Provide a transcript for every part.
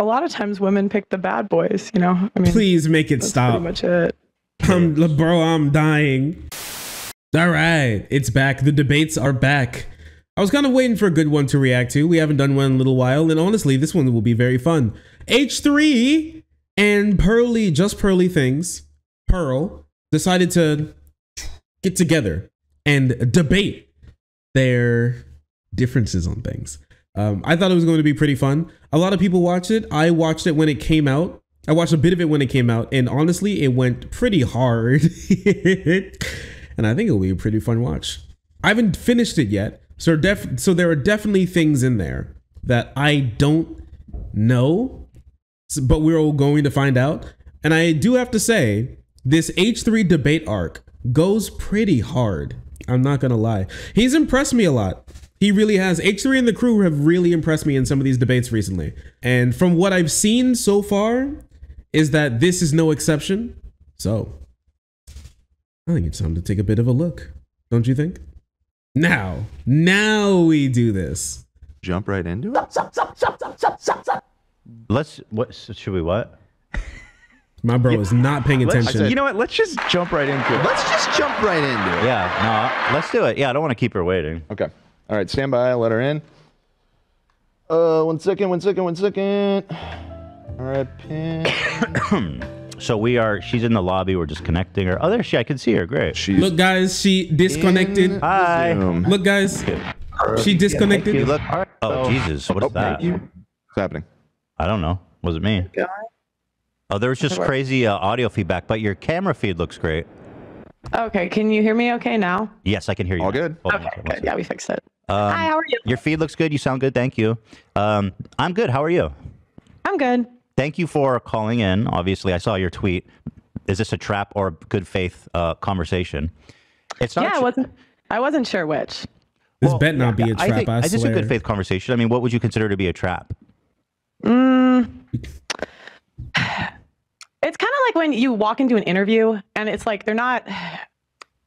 a lot of times women pick the bad boys, you know? I mean, please make it that's stop. pretty much it. Bro, I'm dying. All right, it's back. The debates are back. I was kind of waiting for a good one to react to. We haven't done one in a little while, and honestly, this one will be very fun. H3 and JustPearlyThings, Pearl, decided to get together and debate their differences on things. I thought it was going to be pretty fun. A lot of people watched it. I watched it when it came out. I watched a bit of it when it came out, and honestly, it went pretty hard. And I think it'll be a pretty fun watch. I haven't finished it yet, so there are definitely things in there that I don't know, but we're all going to find out. And I do have to say, this H3 debate arc goes pretty hard. I'm not gonna lie. He's impressed me a lot. He really has. H3 and the crew have really impressed me in some of these debates recently. And from what I've seen so far, is that this is no exception. So I think it's time to take a bit of a look. Don't you think? Now we do this. Jump right into it. Should we what? My bro is not paying attention. You know what? Let's just jump right into it. Let's just jump right into it. Yeah, no, let's do it. Yeah, I don't want to keep her waiting. Okay. All right, stand by. Let her in. 1 second. All right, pin. So she's in the lobby. We're just connecting her. Oh, there she. I can see her. Great. Look, guys, she disconnected. Hi. Look, guys, she disconnected. You look. Oh, Jesus. What is that? What's happening? I don't know. Was it me? Oh, there was just crazy audio feedback, but your camera feed looks great. Okay, can you hear me okay now? Yes, I can hear you. All good. Okay, good. Yeah, we fixed it. Hi, how are you? Your feed looks good. You sound good. Thank you. I'm good. How are you? I'm good. Thank you for calling in. Obviously, I saw your tweet. Is this a trap or a good faith conversation? It's not. Yeah, I wasn't sure which. This bet not be a trap. I swear. Is this a good faith conversation? I mean, what would you consider to be a trap? It's kind of like when you walk into an interview and it's like they're not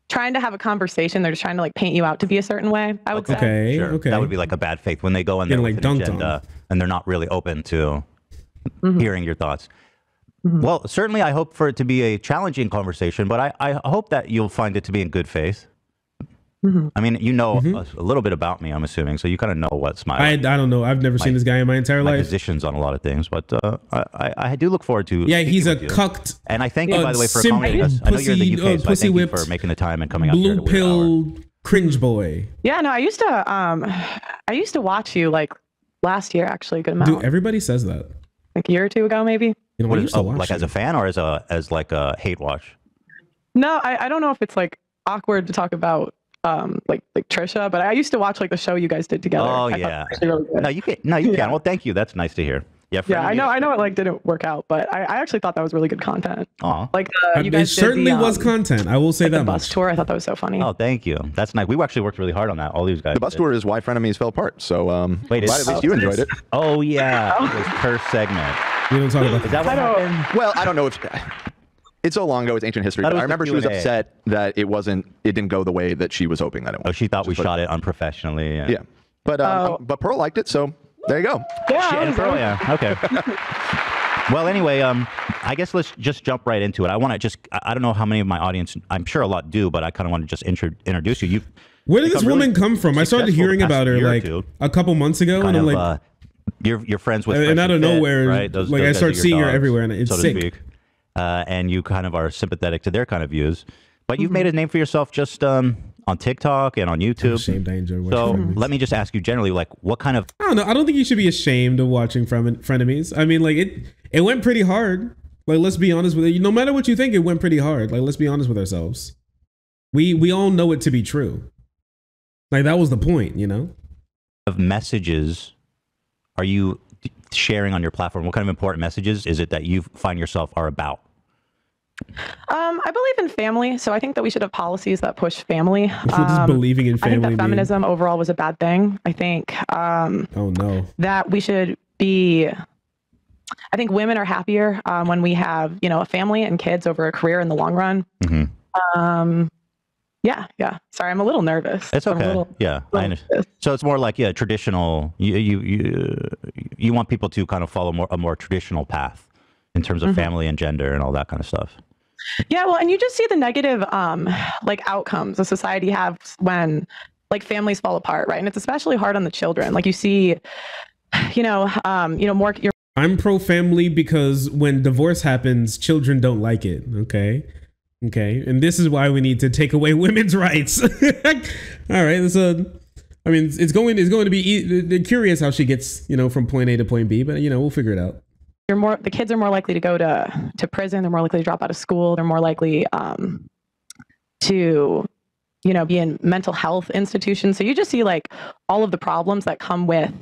trying to have a conversation. They're just trying to like paint you out to be a certain way, I would say. Okay, sure. Okay. That would be like a bad faith when they go in there with an agenda and they're not really open to hearing your thoughts. Well, certainly I hope for it to be a challenging conversation, but I hope that you'll find it to be in good faith. I mean, you know a little bit about me, I'm assuming, so you kind of know what's my... I don't know. I've never seen this guy in my entire life. Positions on a lot of things, but I do look forward to... Yeah, he's a cucked... And I thank you, by the way, for accommodating us. I know you're in the UK, so I thank you for making the time and coming out here. Blue pill cringe boy. Yeah, no, I used to watch you like last year, actually, a good amount. Dude, everybody says that. Like a year or two ago, maybe. You know, I used to watch like as a fan or as like a hate watch? No, I don't know if it's like awkward to talk about like Trisha, but I used to watch like the show you guys did together. Oh yeah. Really no, you can. No, you can. Well, thank you. That's nice to hear. Yeah. Yeah, I know it like didn't work out, but I actually thought that was really good content. Oh, like you guys it certainly was content. I will say that the bus tour. I thought that was so funny. Oh, thank you. That's nice. We actually worked really hard on that. All these guys. The bus tour is why frenemies fell apart. So wait, glad at least you enjoyed it. Oh yeah, it was her segment. We don't talk about that. Is that what happened? Well, I don't know if. It's so long ago, it's ancient history. But I remember she was upset that it didn't go the way that she was hoping that it would. Oh, she thought we shot it unprofessionally. Yeah. But Pearl liked it, so there you go. Yeah, Pearl, yeah. Okay. Well, anyway, I guess let's just jump right into it. I want to I don't know how many of my audience, I'm sure a lot do, but I kind of want to just introduce you. Where did this woman come from? I started hearing about her like a couple months ago, and I'm like, you're friends with, and out of nowhere, right? Like I start seeing her everywhere, and it's sick. And you kind of are sympathetic to their kind of views, but you've made a name for yourself just on TikTok and on YouTube. So let me just ask you generally, like, what kind of... I don't know. I don't think you should be ashamed of watching frenemies. I mean, like, it went pretty hard. Like, let's be honest with it. No matter what you think, it went pretty hard. Like, let's be honest with ourselves. We all know it to be true. Like, that was the point, you know? Of messages are you sharing on your platform? What kind of important messages is it that you find yourself are about? I believe in family, so I think that we should have policies that push family. What does believing in family I think that feminism overall was a bad thing. I think oh no, that we should be... I think women are happier when we have, you know, a family and kids over a career in the long run. Yeah, yeah. Sorry, I'm a little nervous. It's okay. I understand. So it's more like traditional. You want people to kind of follow a more traditional path in terms of family and gender and all that kind of stuff. Yeah, well, and you just see the negative like outcomes a society has when like families fall apart, right? And it's especially hard on the children. Like you see, more. I'm pro family because when divorce happens, children don't like it. Okay, and this is why we need to take away women's rights. All right, so I mean, it's going to be curious how she gets, from point A to point B, but we'll figure it out. The kids are more likely to go to prison. They're more likely to drop out of school. They're more likely to, be in mental health institutions. So you just see like all of the problems that come with,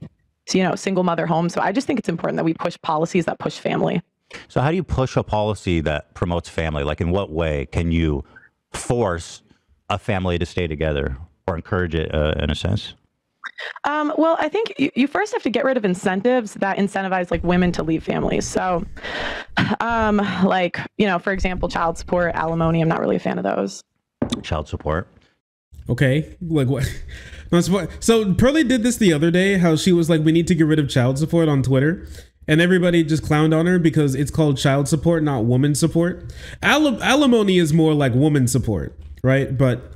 single mother homes. So I just think it's important that we push policies that push family. So how do you push a policy that promotes family? Like in what way can you force a family to stay together or encourage it in a sense? Well, I think you first have to get rid of incentives that incentivize like women to leave families. So for example, child support, alimony, I'm not really a fan of those. Child support. Okay. Like what? So Pearly did this the other day, how she was like, we need to get rid of child support on Twitter. And everybody just clowned on her because it's called child support, not woman support. Alimony is more like woman support, right? But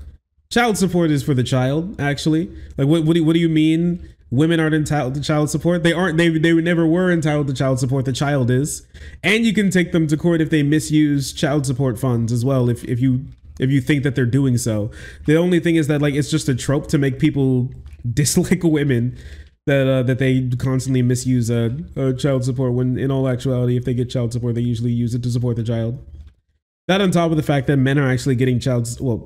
child support is for the child, actually. Like, what do you mean women aren't entitled to child support? They aren't. They never were entitled to child support. The child is. And you can take them to court if they misuse child support funds as well, if you think that they're doing so. The only thing is that, like, it's just a trope to make people dislike women, that they constantly misuse child support, when in all actuality, if they get child support, they usually use it to support the child. That on top of the fact that men are actually getting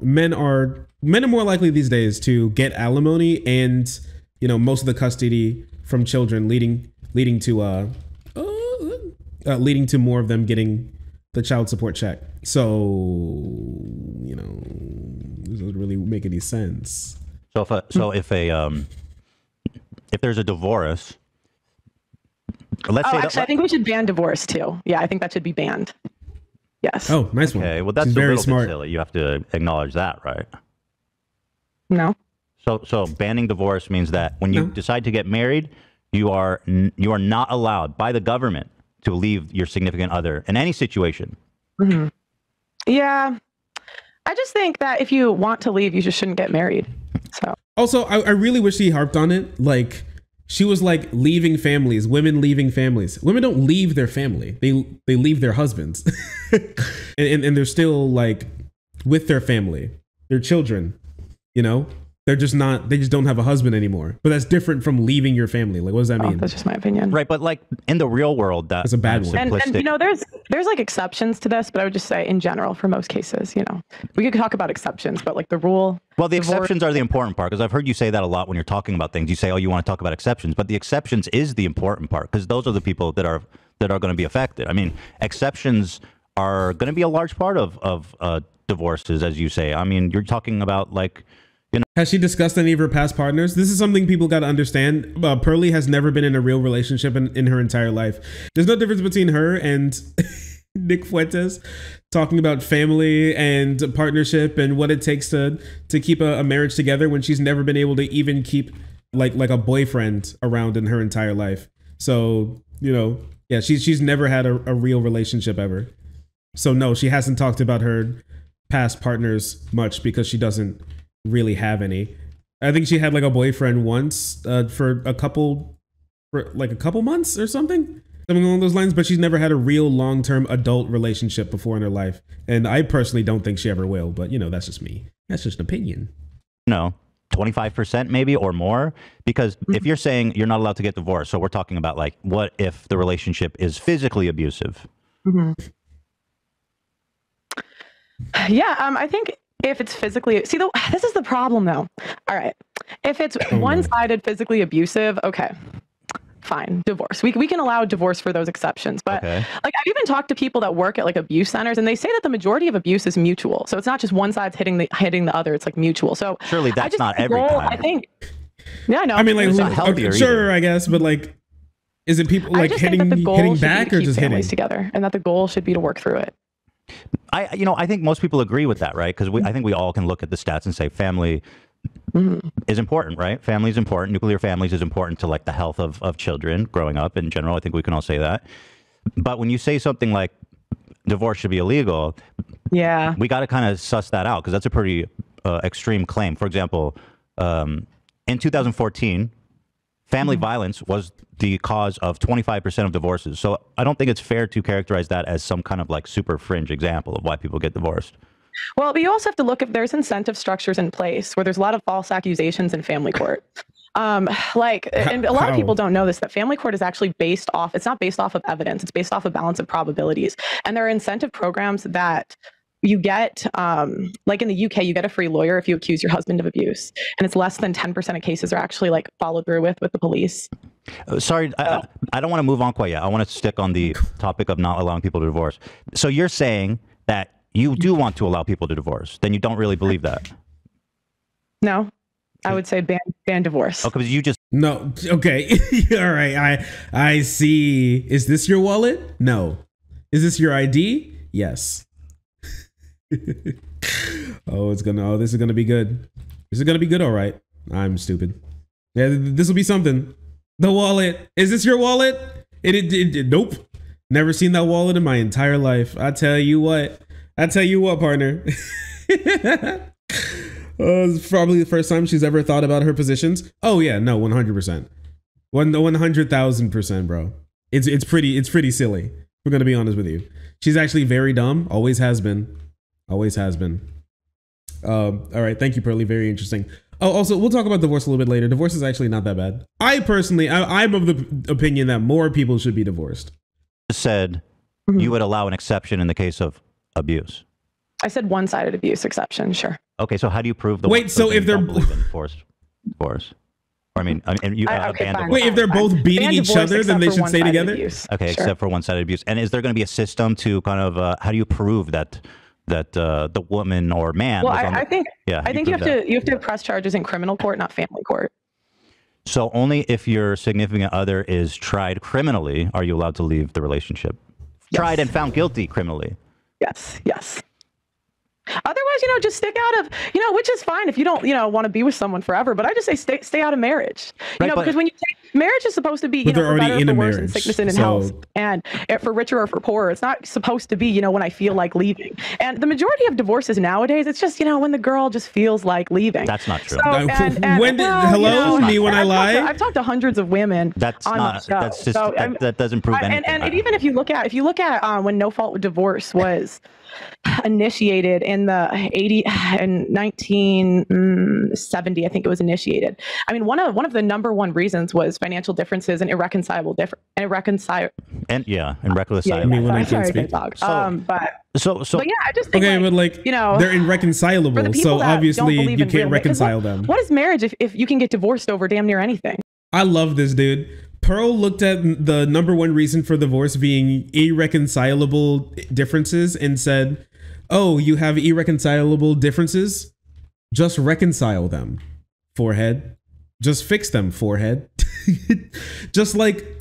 men are more likely these days to get alimony and, most of the custody from children, leading to more of them getting the child support check. So, does it really make any sense? So if there's a divorce, let's say actually, I think we should ban divorce too. Yeah, I think that should be banned. Yes. Oh, nice one. Okay, well, that's very smart. Bit silly. You have to acknowledge that, right? No. So banning divorce means that when you decide to get married, you are not allowed by the government to leave your significant other in any situation. Mm-hmm. Yeah. I just think that if you want to leave, you just shouldn't get married. So. Also, I really wish he harped on it. Like, she was like leaving families, women leaving families. Women don't leave their family. They leave their husbands. and they're still like with their family, their children, They're just not, they just don't have a husband anymore. But that's different from leaving your family. Like, what does that mean? That's just my opinion. Right, but like in the real world, that's a bad one. And there's like exceptions to this, but I would just say in general, for most cases, we could talk about exceptions, but like the rule. Well, the exceptions are the important part, because I've heard you say that a lot when you're talking about things. You say, oh, you want to talk about exceptions, but the exceptions is the important part, because those are the people that are going to be affected. I mean, exceptions are going to be a large part of divorces, as you say. I mean, you're talking about like, Has she discussed any of her past partners? This is something people got to understand. Pearly has never been in a real relationship in her entire life. There's no difference between her and Nick Fuentes talking about family and partnership and what it takes to keep a marriage together when she's never been able to even keep like a boyfriend around in her entire life. So, yeah, she's never had a real relationship ever. So no, she hasn't talked about her past partners much because she doesn't really have any. I think she had like a boyfriend once for a couple months or something along those lines, but she's never had a real long-term adult relationship before in her life, and I personally don't think she ever will. But that's just me. That's just an opinion. 25% maybe or more, because if you're saying you're not allowed to get divorced, so we're talking about like, what if the relationship is physically abusive? Mm-hmm. Yeah, I think if it's physically, this is the problem though. All right. If it's one-sided physically abusive, okay, fine, divorce. We can allow divorce for those exceptions. But like, I've even talked to people that work at like abuse centers, and they say that the majority of abuse is mutual. So it's not just one side's hitting the other, it's like mutual. So surely that's not every time. I think, yeah, no. I mean, like, sure, I guess, but like, is it people like hitting back or just hitting together, and that the goal should be to work through it? I think most people agree with that, right? Because I think we all can look at the stats and say family is important, right? Family is important. Nuclear families is important to like the health of children growing up in general. I think we can all say that. But when you say something like divorce should be illegal, yeah, we got to kind of suss that out because that's a pretty extreme claim. For example, in 2014, family violence was the cause of 25% of divorces. So I don't think it's fair to characterize that as some kind of like super fringe example of why people get divorced. Well, but you also have to look if there's incentive structures in place where there's a lot of false accusations in family court. And a lot of people don't know this, that family court is actually it's not based off of evidence. It's based off of balance of probabilities. And there are incentive programs that you get, like in the UK, you get a free lawyer if you accuse your husband of abuse. And it's less than 10% of cases are actually like followed through with the police. Sorry, I don't want to move on quite yet. I want to stick on the topic of not allowing people to divorce. So you're saying that you do want to allow people to divorce. Then you don't really believe that. No, I would say ban divorce. Okay, because you just... No, okay. All right, I see. Is this your wallet? No. Is this your ID? Yes. This is gonna be good. This is gonna be good, all right. I'm stupid. Yeah, this will be something. The wallet. Is this your wallet? Nope. Never seen that wallet in my entire life. I tell you what, partner. It's probably the first time she's ever thought about her positions. Oh yeah, no, 100%. 100,000%, bro. It's pretty silly. We're gonna be honest with you. She's actually very dumb. Always has been. Always has been. All right, thank you, Pearly. Very interesting. Oh, also, we'll talk about divorce a little bit later. Divorce is actually not that bad. I'm of the opinion that more people should be divorced. Said you would allow an exception in the case of abuse. I said one-sided abuse exception, sure. Okay, so how do you prove the... Wait, so if they're... Force. I mean, you wait, if they're both beating each other, then they should stay together? Abuse. Okay, sure. Except for one-sided abuse. And is there going to be a system to kind of... how do you prove that the woman or man... Well, I think you have to press charges in criminal court, not family court. So only if your significant other is tried criminally are you allowed to leave the relationship? Yes. Tried and found guilty criminally? Yes. Otherwise, just stick out of, which is fine if you don't, want to be with someone forever. But I just say stay out of marriage, because when you say marriage is supposed to be, for better or for worse, and sickness and in health, and for richer or for poorer. It's not supposed to be, when I feel like leaving. And the majority of divorces nowadays, it's just, when the girl just feels like leaving. That's not true. So, when I lie? I've talked to hundreds of women. That's not. That's just that doesn't prove anything. And even if you look at when no fault divorce was initiated in the 1970, I think it was initiated. I mean, one of the number one reasons was financial differences and irreconcilable. Sorry, big dog. But yeah, I just think they're irreconcilable. So obviously you can't reconcile them. What is marriage if you can get divorced over damn near anything? I love this, dude. Pearl looked at the number one reason for divorce being irreconcilable differences and said, oh, you have irreconcilable differences? Just reconcile them, forehead. Just fix them, forehead. Just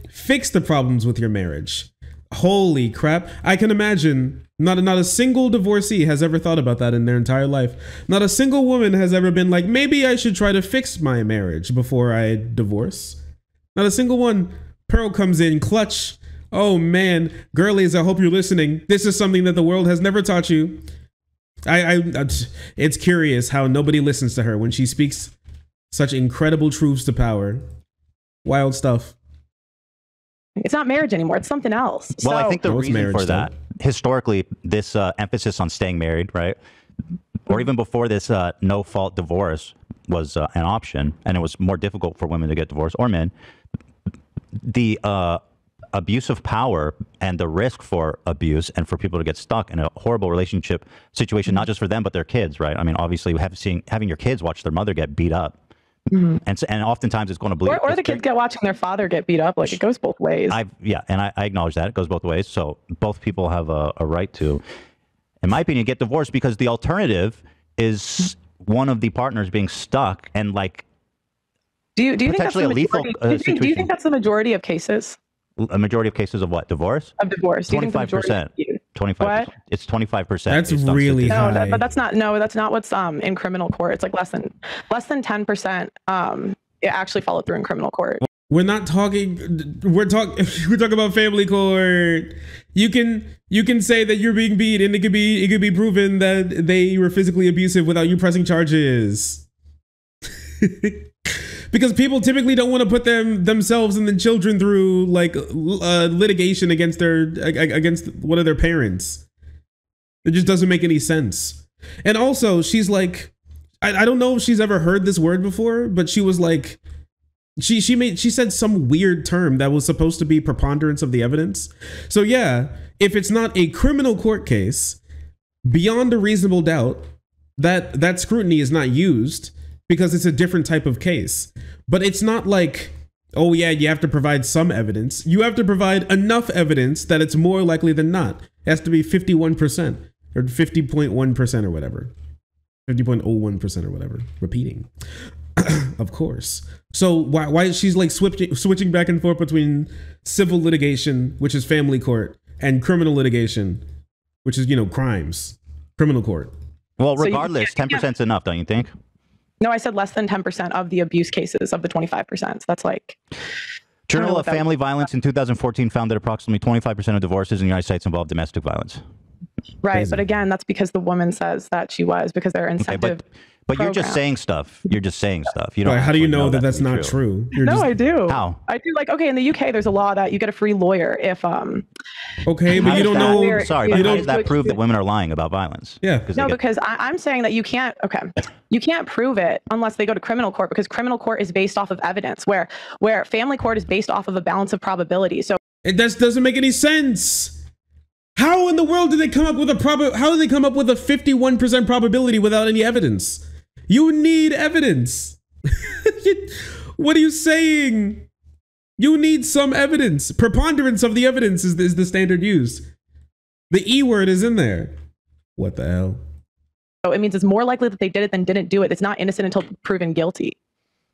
fix the problems with your marriage. Holy crap. I can imagine not a single divorcee has ever thought about that in their entire life. Not a single woman has ever been like, maybe I should try to fix my marriage before I divorce. Not a single one. Pearl comes in clutch. Oh man, girlies, I hope you're listening. This is something that the world has never taught you. It's curious how nobody listens to her when she speaks such incredible truths to power. Wild stuff. It's not marriage anymore. It's something else. Well, I think the reason for that, historically, this emphasis on staying married, right? Or even before this no-fault divorce was an option, and it was more difficult for women to get divorced, or men, the abuse of power and the risk for abuse and for people to get stuck in a horrible relationship situation, not just for them, but their kids, right? I mean, obviously, having your kids watch their mother get beat up. And oftentimes it's going to bleed. Or the kids get watching their father get beat up. Like, it goes both ways. I acknowledge that. It goes both ways. So both people have a right to, in my opinion, get divorced, because the alternative is one of the partners being stuck and do you think that's the majority? Do you think that's the majority of cases? A majority of cases of what? Divorce? Of divorce. 25%. 25. It's 25%. That's really high. No, but that's not what's in criminal court. It's like less than 10%. It actually followed through in criminal court. We're talking about family court. You can say that you're being beat, and it could be proven that they were physically abusive without you pressing charges. Because people typically don't want to put themselves and the children through like litigation against one of their parents. It just doesn't make any sense. And also, she's like, I don't know if she's ever heard this word before, but she was like, she said some weird term that was supposed to be preponderance of the evidence. So yeah, if it's not a criminal court case, beyond a reasonable doubt, that scrutiny is not used because it's a different type of case. But it's not like, oh yeah, you have to provide some evidence. You have to provide enough evidence that it's more likely than not. It has to be 51% or 50.1% or whatever. 50.01% or whatever. Repeating. Of course. So why she's like switching back and forth between civil litigation, which is family court, and criminal litigation, which is, crimes, criminal court. Well, regardless, 10% is enough, don't you think? No, I said less than 10% of the abuse cases of the 25%. So that's like... Journal of Family Violence in 2014 found that approximately 25% of divorces in the United States involve domestic violence. Right, Crazy. But again, that's because the woman says that she was, because they're incentive. Okay, but you're just saying stuff. You're just saying stuff. You don't. How do you know that that's not true? I do. How? I do. Like, okay, in the UK, there's a law that you get a free lawyer if Okay, but you don't know. Sorry, but how does that prove that women are lying about violence? Yeah. Because I'm saying that you can't. Okay, you can't prove it unless they go to criminal court, because criminal court is based off of evidence, where family court is based off of a balance of probability. So it doesn't make any sense. How in the world did they come up with how did they come up with a 51% probability without any evidence? You need evidence. What are you saying? You need some evidence. Preponderance of the evidence is the standard used. The E word is in there. What the hell? So it means it's more likely that they did it than didn't do it. It's not innocent until proven guilty.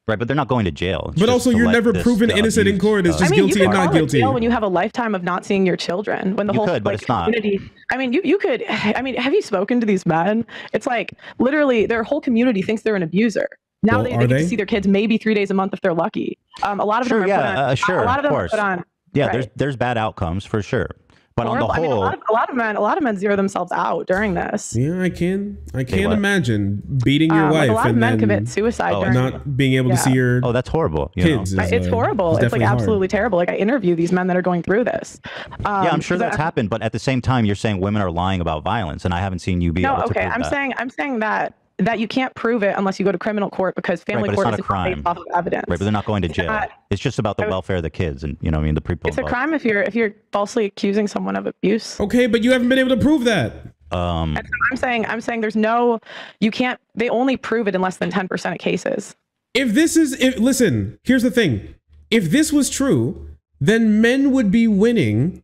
Right, but they're not going to jail. But also, you're never proven innocent in court. It's just guilty and not guilty. When you have a lifetime of not seeing your children, when the whole community, I mean, you could. I mean, have you spoken to these men? It's like literally their whole community thinks they're an abuser. Now they get to see their kids maybe 3 days a month if they're lucky. A lot of them are put on. Sure, a lot of them are put on. Yeah, right. there's bad outcomes for sure. But on the whole, a lot of men zero themselves out during this. Yeah, I can't imagine beating your wife a lot and of men then commit suicide during not being able to see your that's horrible. Kids. It's horrible. It's like absolutely terrible. Like I interview these men that are going through this. Yeah, I'm sure that's happened. But at the same time, you're saying women are lying about violence, and I haven't seen you be able to prove that. I'm saying that you can't prove it unless you go to criminal court, because family court is based off of evidence. Right, but they're not going to jail. It's just about the welfare of the kids, and the people. It's a crime if you're falsely accusing someone of abuse. Okay, but you haven't been able to prove that. I'm saying there's no, you can't. They only prove it in less than 10% of cases. Listen, here's the thing. If this was true, then men would be winning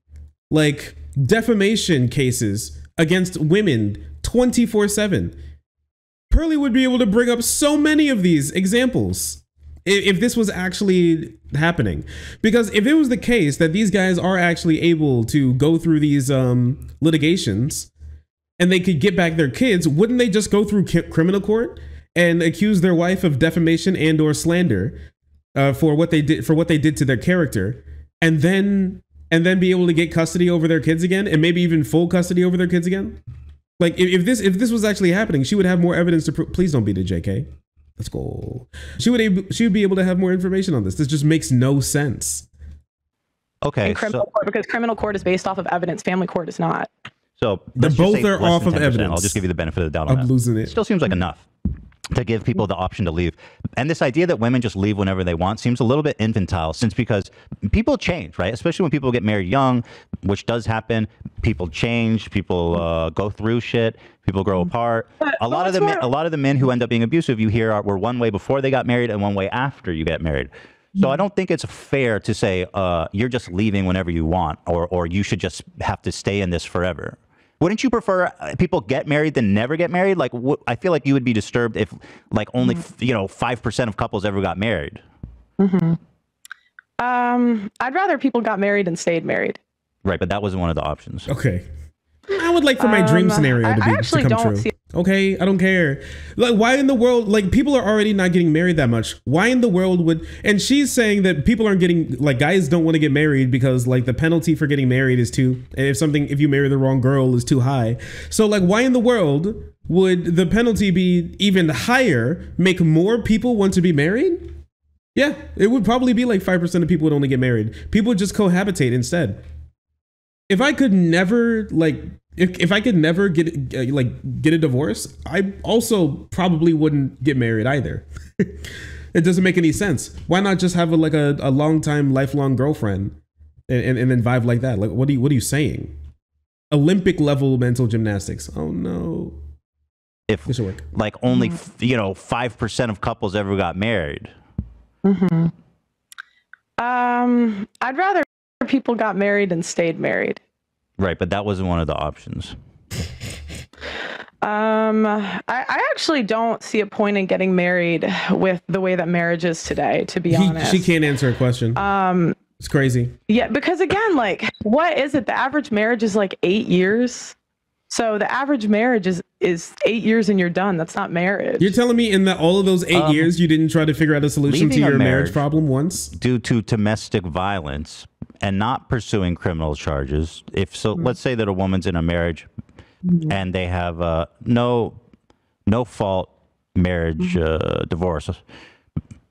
like defamation cases against women 24/7. Pearly would be able to bring up so many of these examples if this was actually happening. Because if it was the case that these guys are actually able to go through these litigations and they could get back their kids, wouldn't they just go through criminal court and accuse their wife of defamation and or slander for what they did to their character, and then be able to get custody over their kids again, and maybe even full custody over their kids again? Like if this was actually happening, she would have more evidence to prove. Please don't beat it, JK. Let's go. She would be able to have more information on this. This just makes no sense. Okay, court, because criminal court is based off of evidence, family court is not. So both are off of evidence. I'll just give you the benefit of the doubt on that. I'm losing it. Still seems like enough to give people the option to leave. And this idea that women just leave whenever they want seems a little bit infantile, because people change, right? Especially when people get married young, which does happen. People change, people go through shit, people grow apart. A lot of the men who end up being abusive, you hear, were one way before they got married and one way after you get married. So I don't think it's fair to say you're just leaving whenever you want, or you should just have to stay in this forever. Wouldn't you prefer people get married than never get married? Like, I feel like you would be disturbed if, like, only 5% of couples ever got married. Mm-hmm. I'd rather people got married and stayed married. Right, but that wasn't one of the options. Okay. would like for my dream scenario to come true. Okay, I don't care. Like, why in the world, like, people are already not getting married that much. Why in the world would, and she's saying that people aren't getting, like, guys don't want to get married because, like, the penalty for getting married is too, and if you marry the wrong girl is too high. So, like, why in the world would the penalty be even higher, make more people want to be married? Yeah, it would probably be like 5% of people would only get married. People would just cohabitate instead. If I could never, like, if I could never get a divorce, I also probably wouldn't get married either. It doesn't make any sense. Why not just have a long time, lifelong girlfriend and then vibe like that? Like, what are you saying? Olympic level mental gymnastics. Oh no. If like only 5% of couples ever got married. Mm-hmm. I'd rather people got married and stayed married. Right, but that wasn't one of the options. I actually don't see a point in getting married with the way that marriage is today, to be honest. She can't answer a question. It's crazy. Yeah, because again, like, what is it? The average marriage is like 8 years. So the average marriage is 8 years and you're done. That's not marriage. You're telling me in all of those 8 years, you didn't try to figure out a solution to your marriage problem once? Due to domestic violence and not pursuing criminal charges. Let's say that a woman's in a marriage and they have no fault marriage divorce.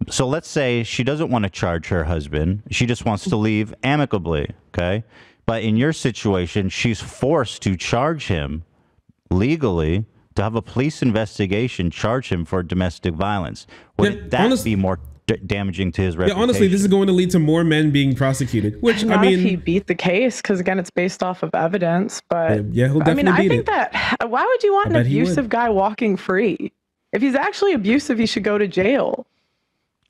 So let's say she doesn't want to charge her husband. She just wants to leave amicably, okay? But in your situation, she's forced to charge him legally, to have a police investigation, charge him for domestic violence. Would that be more damaging to his reputation? Yeah, honestly, this is going to lead to more men being prosecuted. Which, not if he beat the case, because again, it's based off of evidence. But yeah, he'll definitely beat it. That why would you want an abusive guy walking free? If he's actually abusive, he should go to jail.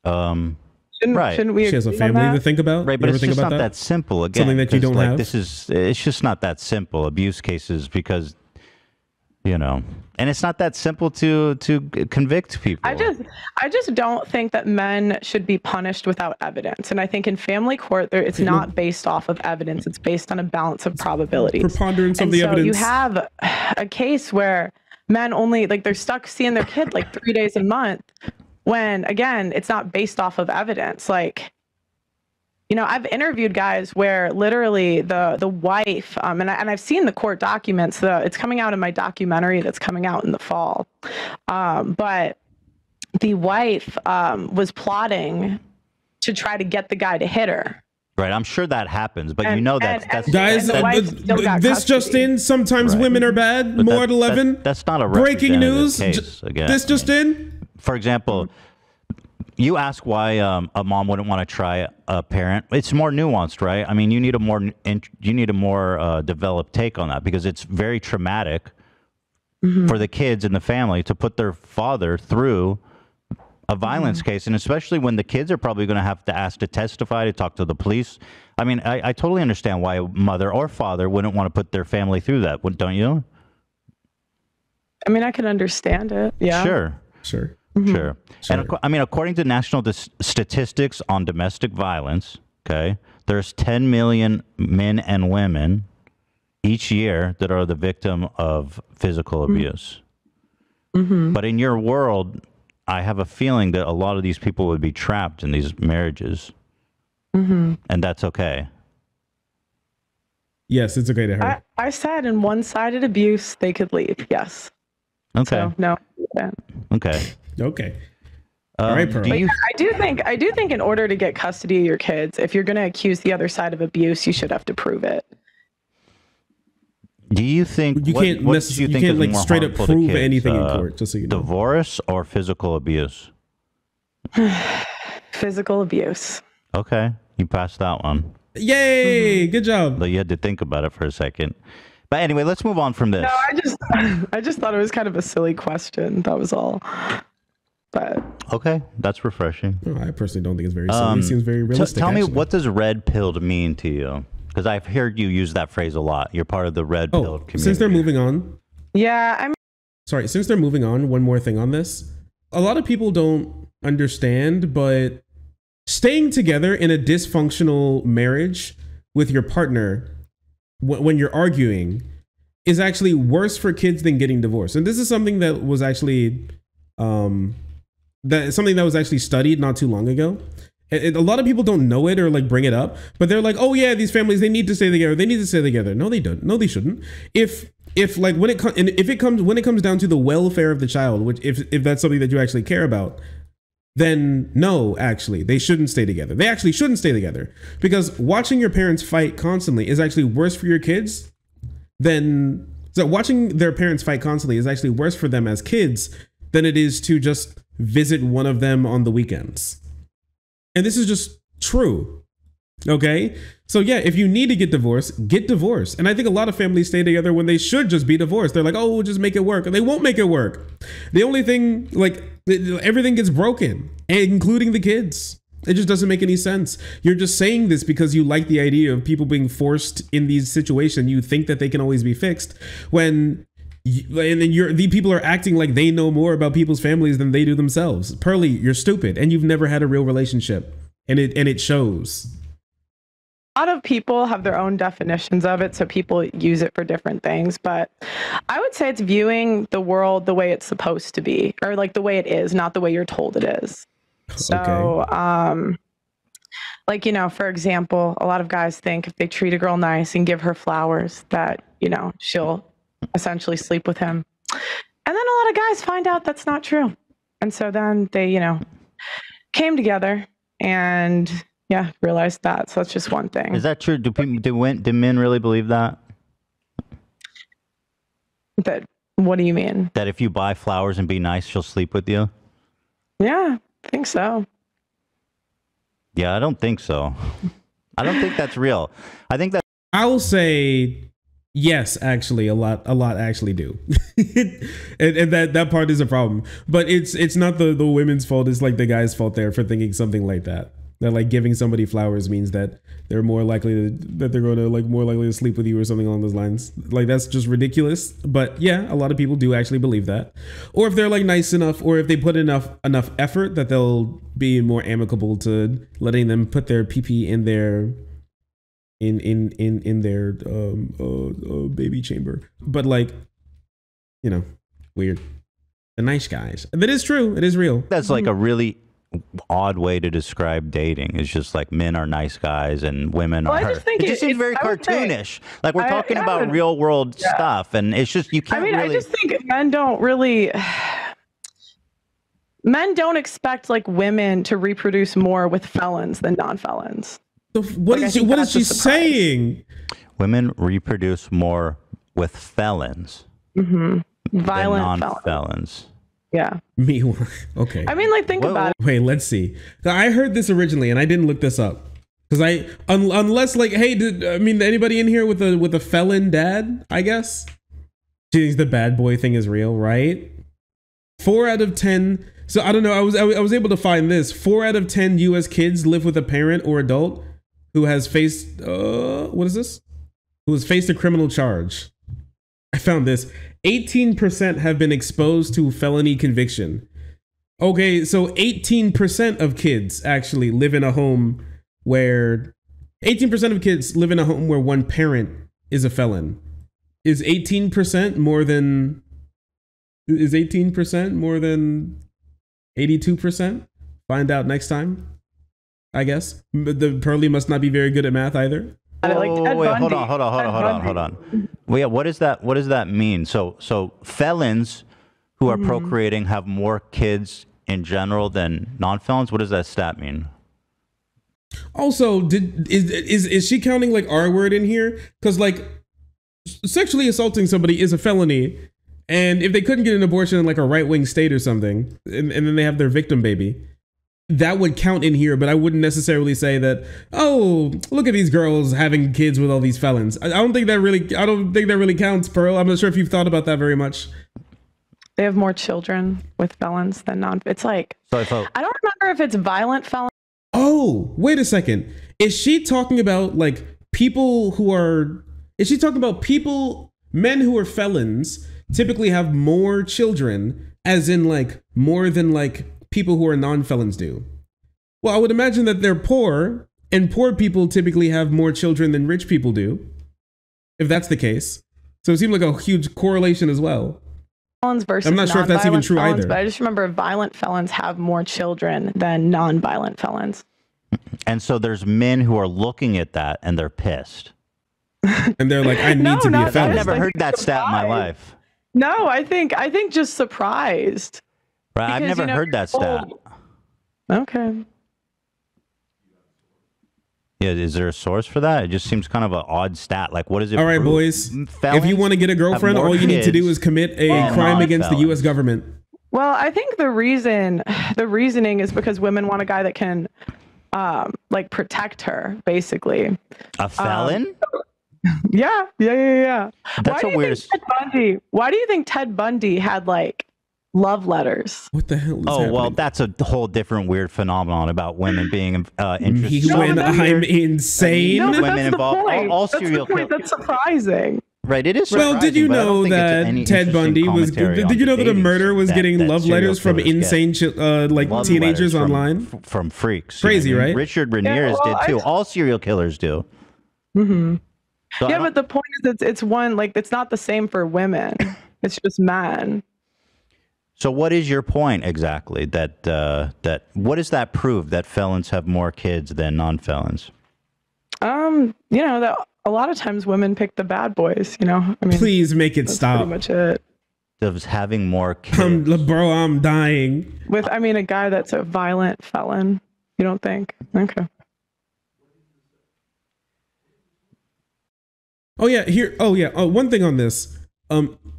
Shouldn't we? She has a family to think about. Right, but it's just not that simple. Again, something that you don't have. It's just not that simple. Abuse cases, because and it's not that simple to convict people. I just don't think that men should be punished without evidence. And I think in family court, it's not based off of evidence. It's based on a balance of probabilities. Preponderance of the evidence. You have a case where men only, like, they're stuck seeing their kid like 3 days a month, when again, it's not based off of evidence. Like, I've interviewed guys where literally the wife, and I've seen the court documents. It's coming out in my documentary that's coming out in the fall. But the wife was plotting to try to get the guy to hit her. Right, I'm sure that happens, but that's guys. This just in: sometimes women are bad. But more at 11. That's not a breaking news. Case, again. This just in. For example, you ask why a mom wouldn't want to try a parent. It's more nuanced, right? I mean, you need a more developed take on that, because it's very traumatic for the kids and the family to put their father through a violence case, and especially when the kids are probably going to have to ask to testify, to talk to the police. I mean, I totally understand why a mother or father wouldn't want to put their family through that, don't you? I mean, I can understand it. Yeah. Sure. Sure. Sure. And I mean, according to national statistics on domestic violence, okay, there's 10 million men and women each year that are the victim of physical abuse. But in your world, I have a feeling that a lot of these people would be trapped in these marriages. And that's okay. Yes, it's okay to her. I said in one-sided abuse, they could leave. Yes. Okay. So, no. Okay. Okay. All right, Pearl. I do think in order to get custody of your kids, if you're going to accuse the other side of abuse, you should have to prove it. Do you think you can't like straight up prove anything in court? Just so you know. Divorce or physical abuse? Physical abuse. Okay, you passed that one. Yay! Good job. But you had to think about it for a second. But anyway, let's move on from this. No, I just thought it was kind of a silly question. That was all. But okay, that's refreshing. No, I personally don't think it's very silly. It seems very realistic. Tell me, what does red pilled mean to you? Because I've heard you use that phrase a lot. You're part of the red pilled community. Since they're moving on. Yeah, sorry, since they're moving on, one more thing on this. A lot of people don't understand, but staying together in a dysfunctional marriage with your partner when you're arguing is actually worse for kids than getting divorced. And this is something that was actually something that was actually studied not too long ago. A lot of people don't know it or like bring it up, but they're like, oh yeah, these families, they need to stay together. They need to stay together. No, they don't. No, they shouldn't. If like when it comes down to the welfare of the child, which if that's something that you actually care about, then no, actually, they shouldn't stay together. They actually shouldn't stay together, because watching your parents fight constantly is actually worse for your kids than, so watching their parents fight constantly is actually worse for them as kids than it is to just visit one of them on the weekends. And this is just true. Okay? So yeah, if you need to get divorced, get divorced. And I think a lot of families stay together when they should just be divorced. They're like, oh, we'll just make it work. And they won't make it work. The only thing, like, everything gets broken, including the kids. It just doesn't make any sense. You're just saying this because you like the idea of people being forced in these situations. You think that they can always be fixed, when the people are acting like they know more about people's families than they do themselves. Pearly, you're stupid, and you've never had a real relationship, and it shows. A lot of people have their own definitions of it, so people use it for different things. But I would say it's viewing the world the way it's supposed to be, or like the way it is, not the way you're told it is. So, okay. Like, you know, for example, a lot of guys think if they treat a girl nice and give her flowers that, you know, she'll essentially sleep with him. And then a lot of guys find out that's not true. And so then they, you know, came together and yeah, realized that. So that's just one thing. Is that true? Do men really believe that? That, what do you mean? That if you buy flowers and be nice, she'll sleep with you? Yeah, I think so. Yeah, I don't think so. I don't think that's real. I think that I will say yes, actually, a lot actually do. and that part is a problem. But it's not the women's fault, it's like the guy's fault there for thinking something like that. That like giving somebody flowers means that they're more likely to sleep with you or something along those lines. Like, that's just ridiculous. But yeah, a lot of people do actually believe that. Or if they're like nice enough, or if they put enough effort, that they'll be more amicable to letting them put their pee-pee in their baby chamber. But like, you know, weird. The nice guys. That is true. It is real. That's like a really odd way to describe dating. It's just like men are nice guys and women are. I just think it just seems very cartoonish. Like we're talking about real world stuff, and it's just you can't. I just think men don't expect like women to reproduce more with felons than non-felons. So what is she saying? Women reproduce more with felons. Mm-hmm. Violent non-felons. Yeah. Me, okay. I mean, like, think about it. Wait, let's see. I heard this originally, and I didn't look this up because unless like, hey, anybody in here with a felon dad? I guess. Geez, the bad boy thing is real, right? 4 out of 10. So I don't know. I was able to find this. 4 out of 10 U.S. kids live with a parent or adult who has faced what is this? Who has faced a criminal charge. I found this. 18% have been exposed to felony conviction. Okay, so 18% of kids actually live in a home where 18% of kids live in a home where one parent is a felon. Is 18% more than 82%? Find out next time, I guess. The Pearly must not be very good at math either. Wait, hold on. Well, yeah, what does that mean? So felons who are procreating have more kids in general than non-felons? What does that stat mean? Also, is she counting like R-word in here? Because like sexually assaulting somebody is a felony, and if they couldn't get an abortion in like a right-wing state or something, and then they have their victim baby, that would count in here. But I wouldn't necessarily say that, oh, look at these girls having kids with all these felons. I don't think that really counts, Pearl. I'm not sure if you've thought about that very much. They have more children with felons than non. It's like, I don't remember if it's violent felons. Oh, wait a second. Is she talking about like people who are, men who are felons typically have more children, as in like more than like people who are non-felons do? Well, I would imagine that they're poor, and poor people typically have more children than rich people do, if that's the case. So it seemed like a huge correlation as well. Felons versus I'm not sure if that's even true felons, either. But I just remember violent felons have more children than non-violent felons. And so there's men who are looking at that and they're pissed. And they're like, I need to be a felon. I've never heard that stat in my life. No, I think just surprised. Right, I've never heard that stat. Okay. Yeah, is there a source for that? It just seems kind of an odd stat. Like, what is it? All right, boys. If you want to get a girlfriend, all you need to do is commit a crime against the U.S. government. Well, I think the reasoning is because women want a guy that can, like, protect her, basically. A felon? Yeah. That's the weirdest. Why do you think Ted Bundy had, like, love letters? What the hell is happening? Well, that's a whole different weird phenomenon about women being interested. When I'm insane. No, but women that's involved. the point. All that's serial the point. That's surprising. Right, it is surprising. Well, did you know that Ted Bundy was? Did you know that a murderer was getting love letters from insane, like teenagers online? From freaks. Crazy, right? Richard Ramirez did too. All serial killers do. Mm-hmm. So yeah, but the point is, it's one, like, it's not the same for women. It's just men. So what is your point exactly? That what does that prove, that felons have more kids than non-felons? You know, that a lot of times women pick the bad boys, you know? I mean, please make it stop. Pretty much it. Of having more kids. Bro, I'm dying. With, I mean, a guy that's a violent felon. You don't think? Okay. Oh yeah, here. Oh yeah. One thing on this.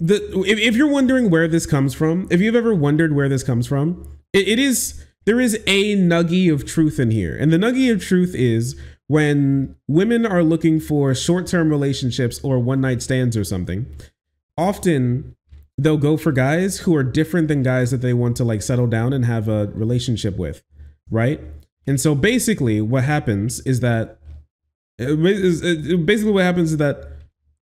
If you're wondering where this comes from, if you've ever wondered where this comes from, there is a nugget of truth in here, and the nugget of truth is when women are looking for short-term relationships or one-night stands or something. Often, they'll go for guys who are different than guys that they want to like settle down and have a relationship with, right? And so basically, what happens is that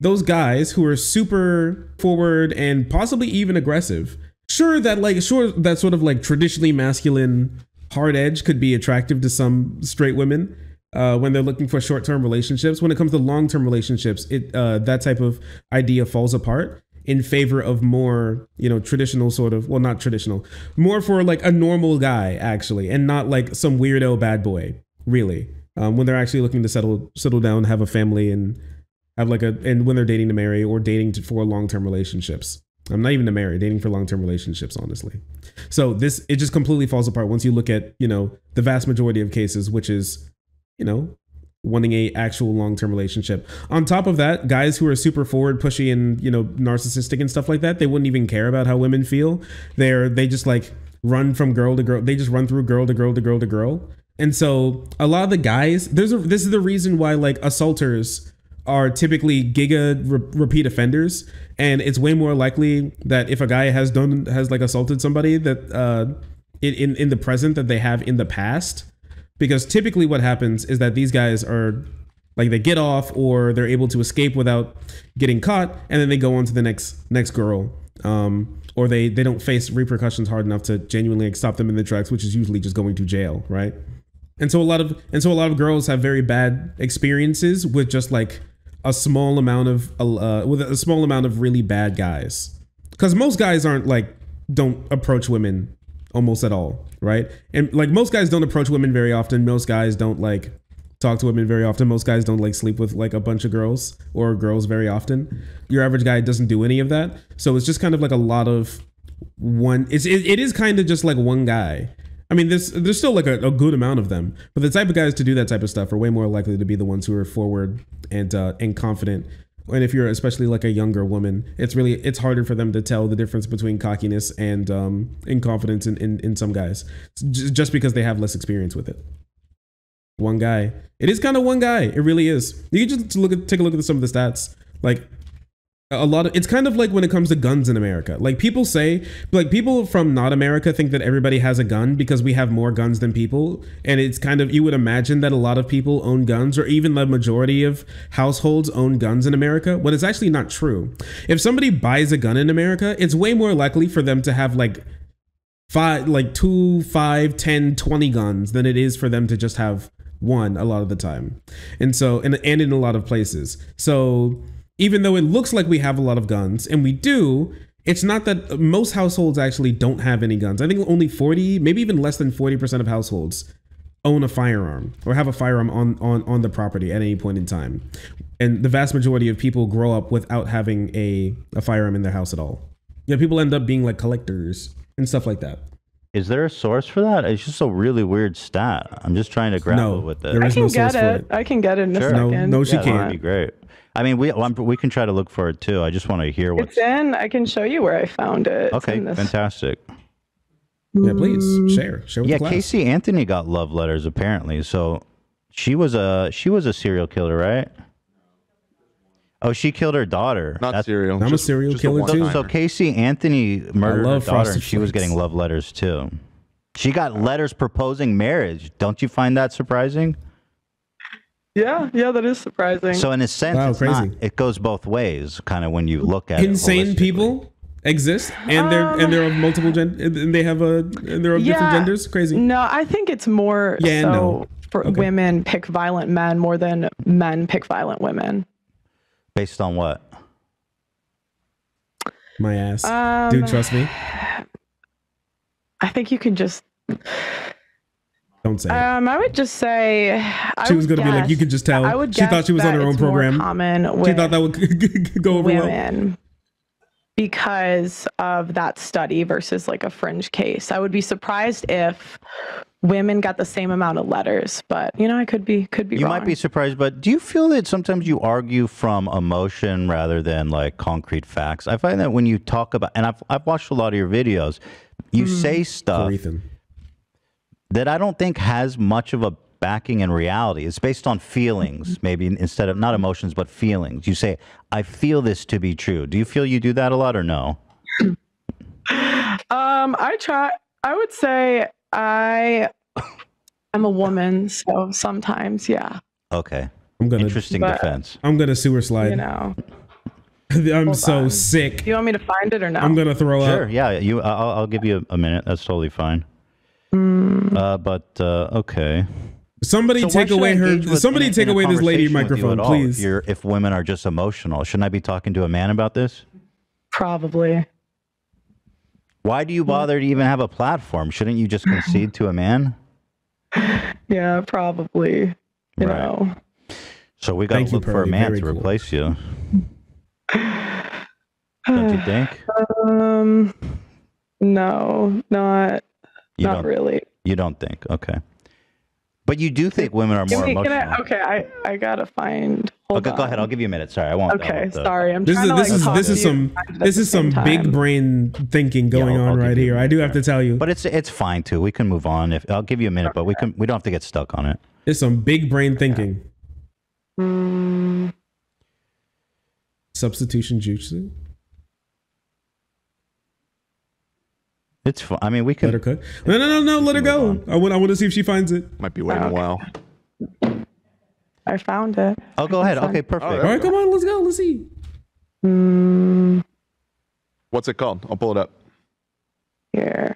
those guys who are super forward and possibly even aggressive, sure that sort of like traditionally masculine hard edge could be attractive to some straight women when they're looking for short-term relationships. When it comes to long-term relationships, that type of idea falls apart in favor of more, traditional sort of, well, not traditional, more for like a normal guy actually, and not like some weirdo bad boy, really. When they're actually looking to settle down, have a family, and have and when they're dating to marry or dating for long-term relationships. I'm not even to marry, dating for long-term relationships, honestly. So it just completely falls apart once you look at, the vast majority of cases, which is, wanting a actual long-term relationship. On top of that, guys who are super forward, pushy, and, narcissistic and stuff like that, they wouldn't even care about how women feel. They just like run from girl to girl. They just run through girl to girl to girl to girl. And so a lot of the guys, this is the reason why like assaulters are typically repeat offenders, and it's way more likely that if a guy has like assaulted somebody that in the present that they have in the past, because typically what happens is that these guys are like, they get off or they're able to escape without getting caught, and then they go on to the next girl, or they don't face repercussions hard enough to genuinely like, stop them in their tracks, which is usually just going to jail, right? And so a lot of girls have very bad experiences with just like a small amount of really bad guys, because most guys don't approach women almost at all, right? And like most guys don't approach women very often. Most guys don't like talk to women very often. Most guys don't like sleep with like a bunch of girls or girls very often. Your average guy doesn't do any of that. So it's just kind of like a lot of one. It is kind of just like one guy. I mean, there's still like a good amount of them, but the type of guys to do that type of stuff are way more likely to be the ones who are forward and confident. And if you're especially like a younger woman, it's harder for them to tell the difference between cockiness and confidence in some guys, just because they have less experience with it. One guy. It is kind of one guy. It really is. You can just take a look at some of the stats. Like it's kind of like when it comes to guns in America. Like people from not America think that everybody has a gun because we have more guns than people. And it's kind of, you would imagine that a lot of people own guns, or even the majority of households own guns in America, when it's actually not true. If somebody buys a gun in America, it's way more likely for them to have like 2, 5, 10, 20 guns than it is for them to just have one a lot of the time. And so, and in a lot of places. So even though it looks like we have a lot of guns, and we do, it's not that most households actually don't have any guns. I think only 40, maybe even less than 40% of households own a firearm or have a firearm on the property at any point in time. And the vast majority of people grow up without having a firearm in their house at all. Yeah, people end up being like collectors and stuff like that. Is there a source for that? It's just a really weird stat. I'm just trying to grapple with it. There is no source for it. I can get it in a second. No, she can't. That'd be great. I mean, we can try to look for it too. I just want to hear what's in. I can show you where I found it. Okay, fantastic. Yeah, please share with the class. Casey Anthony got love letters apparently. So she was a serial killer, right? Oh, she killed her daughter. Not serial. I'm a serial killer too. So Casey Anthony murdered her daughter, and she was getting love letters too. She got letters proposing marriage. Don't you find that surprising? Yeah, that is surprising. So in a sense, it goes both ways, kind of when you look at insane people exist, and they're of multiple and they have and they're of different genders. Crazy. No, I think it's more for women pick violent men more than men pick violent women. Based on what? My ass. Dude, trust me. I think you can just... Don't say it. I would just say... She was going to be like, you could just tell. She thought she was on her own program. She thought that would go over women well. Because of that study versus like a fringe case. I would be surprised if women got the same amount of letters, but I could be wrong. You might be surprised, but do you feel that sometimes you argue from emotion rather than like concrete facts? I find that when you talk about, and I've watched a lot of your videos, you say stuff that I don't think has much of a backing in reality. It's based on feelings, maybe instead of not emotions, but feelings. You say, I feel this to be true. Do you feel you do that a lot or no? I try. I would say I am a woman, so sometimes, yeah. Okay. Interesting defense. I'm gonna sewer slide. I'm so sick. Do you want me to find it or no? I'm gonna throw up. Sure. Yeah. I'll give you a minute. That's totally fine. Okay. Somebody take away this lady microphone, please. If women are just emotional, shouldn't I be talking to a man about this? Probably. Why do you bother to even have a platform? Shouldn't you just concede to a man? Yeah, probably. You know. So we got to look for a man to replace you. Don't you think? No, not really. You don't think? Okay. But you do think women are more emotional. I gotta find. Hold on. Go ahead. I'll give you a minute. Sorry, I won't. Okay, sorry. I'm this is some big brain thinking going on right here. I do have to tell you. But it's fine too. We can move on. I'll give you a minute, but we don't have to get stuck on it. It's some big brain thinking. Substitution jutsu. It's fine. I mean, we can let her cook. No. Let her go. I want to see if she finds it. Might be waiting a while. I found it. Oh, go ahead. Okay, perfect. All right, come on. Let's go. Let's see. What's it called? I'll pull it up. Here.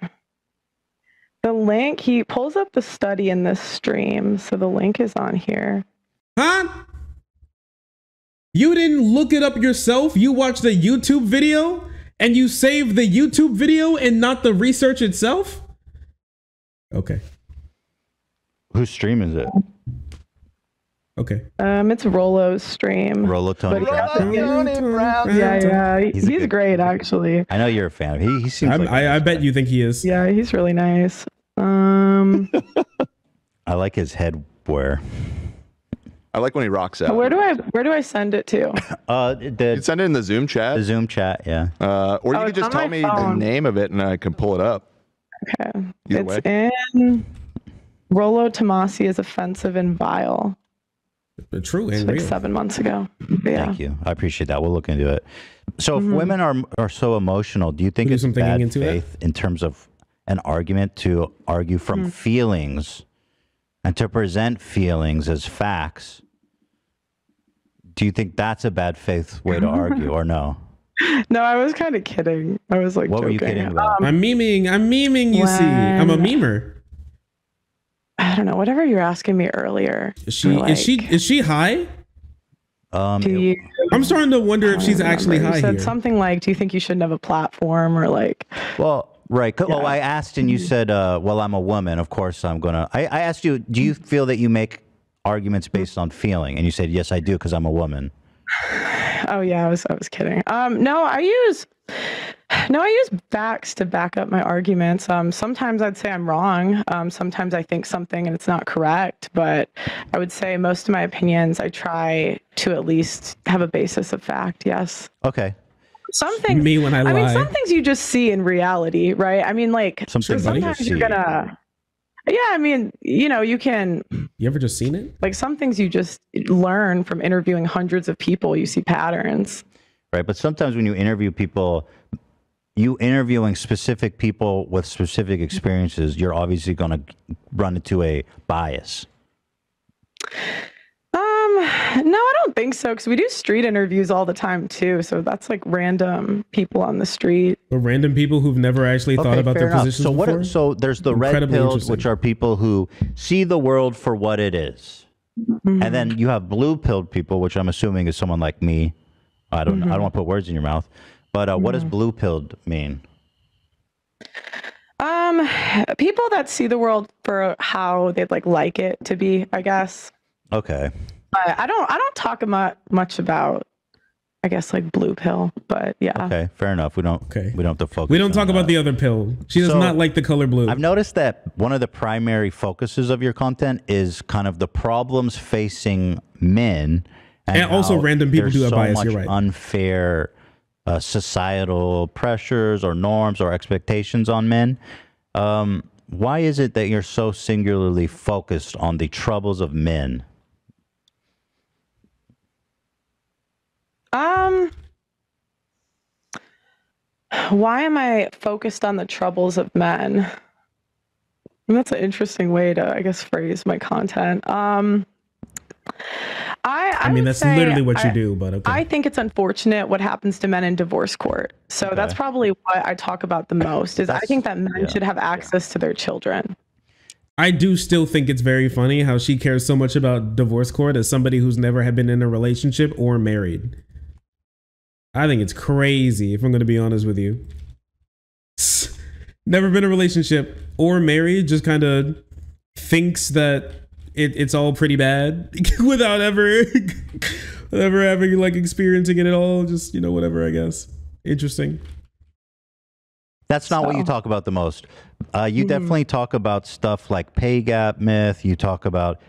The link, he pulls up the study in this stream, so the link is on here. Huh? You didn't look it up yourself? You watched the YouTube video? And you save the YouTube video and not the research itself? Okay. Whose stream is it? Okay. It's Rollo's stream. Rollo Tony Brown. Yeah. He's great, actually. I know you're a fan of him. He seems like I bet you think he is. Yeah, he's really nice. I like his headwear. I like when he rocks out. Where do I send it to? You send it in the Zoom chat. The Zoom chat, yeah. Or you could just tell me the name of it and I can pull it up. Okay. It's in Rollo Tomasi is offensive and vile. True and real. Like 7 months ago. Yeah. Thank you. I appreciate that. We'll look into it. So if women are so emotional, do you think it's bad faith in terms of an argument to argue from feelings and to present feelings as facts? Do you think that's a bad faith way to argue or no? No, I was kind of kidding. I was like, what joking. were you kidding about? I'm memeing, you see. I'm a memer. I don't know, whatever you were asking me earlier. Is she high? I'm I'm starting to wonder if she's actually high you said here. Something like, do you think you shouldn't have a platform, or like? Well, right. Yeah. Well, I asked and you said, well, I'm a woman. Of course, I'm going to. I asked you, do you feel that you make arguments based on feeling? And you said, yes, I do, because I'm a woman. Oh, yeah, I was kidding. No, I use facts to back up my arguments. Sometimes I'd say I'm wrong. Sometimes I think something and it's not correct. But I would say most of my opinions, I try to at least have a basis of fact. Yes. Okay. Some things. Me when I lie. I mean, some things you just see in reality, right? I mean, like sometimes you're gonna. Yeah, I mean, you know, you can. You ever just seen it? Like some things you just learn from interviewing hundreds of people. You see patterns. Right, but sometimes when you interview people, you interviewing specific people with specific experiences, you're obviously going to run into a bias. No, I don't think so, because we do street interviews all the time too. So that's like random people on the street. Or random people who've never actually thought about their positions so before? So there's the red pilled, which are people who see the world for what it is. Mm-hmm. And then you have blue pilled people, which I'm assuming is someone like me. I don't know. I don't want to put words in your mouth. But what does blue pilled mean? People that see the world for how they'd like it to be, I guess. Okay. I don't talk much about, I guess, like blue pill, but yeah. Okay, fair enough. We don't have to focus. We don't talk about the other pill. She does not like the color blue. I've noticed that one of the primary focuses of your content is kind of the problems facing men, and also random people do have bias. You're right. Unfair societal pressures or norms or expectations on men. Why is it that you're so singularly focused on the troubles of men? Why am I focused on the troubles of men? That's an interesting way to, I guess, phrase my content. I mean, that's literally what you do, but okay. I think it's unfortunate what happens to men in divorce court. So that's probably what I talk about the most, is I think that men should have access to their children. I do still think it's very funny how she cares so much about divorce court as somebody who's never had been in a relationship or married. I think it's crazy, if I'm going to be honest with you. Never been in a relationship or married, just kind of thinks that it's all pretty bad without ever having like experiencing it at all. Just, you know, whatever, I guess. Interesting. That's not what you talk about the most. You definitely talk about stuff like pay gap myth. You talk about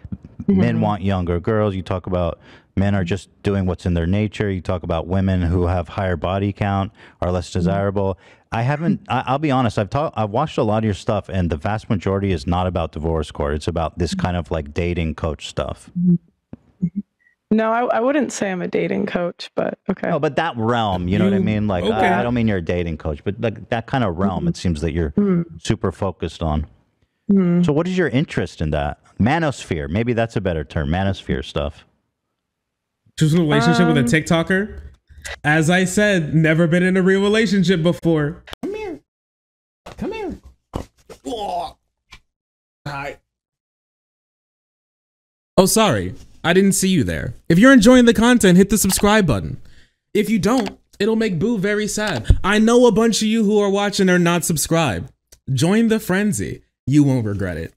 men want younger girls. You talk about men are just doing what's in their nature. You talk about women who have higher body count are less desirable. I'll be honest, I've watched a lot of your stuff, and the vast majority is not about divorce court. It's about this kind of like dating coach stuff. No, I wouldn't say I'm a dating coach, but okay. No, but that realm, you know what I mean? Like, okay. I don't mean you're a dating coach, but like that kind of realm, it seems that you're super focused on. So what is your interest in that? Manosphere, maybe that's a better term, manosphere stuff. She was in a relationship with a TikToker. As I said, never been in a real relationship before. Come here. Come here. Oh. Hi. Oh, sorry. I didn't see you there. If you're enjoying the content, hit the subscribe button. If you don't, it'll make Boo very sad. I know a bunch of you who are watching are not subscribed. Join the frenzy. You won't regret it.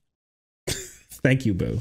Thank you, Boo.